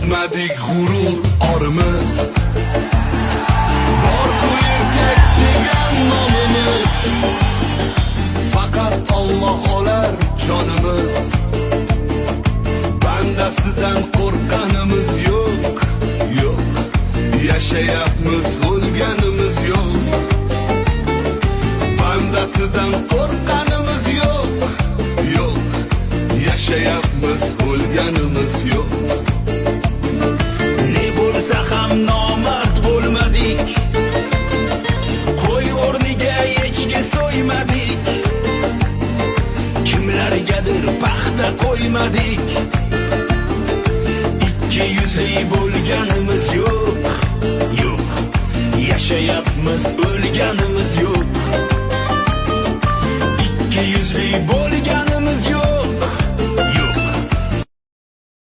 Yo'qotmadik g'urur orimiz, bor-ku erkak degan nomimiz. Faqat Alloh olar jonimiz, bandasidan qo'rqqanimiz yo'q, yo'q. Yashayapmiz, o'lganimiz yo'q. Bandasidan qo'rqqanimiz yo'q, yo'q. Yashayapmiz, o'lganimiz yo'q. Ne bo'lsa ham nomard bo'lmadik, qo'y o'rniga echki so'ymadik, kimlargadir paxta qo'ymadik. Ikki yuzli bo'lganimiz yo'q, yo'q. Yashayapmiz, o'lganimiz yo'q.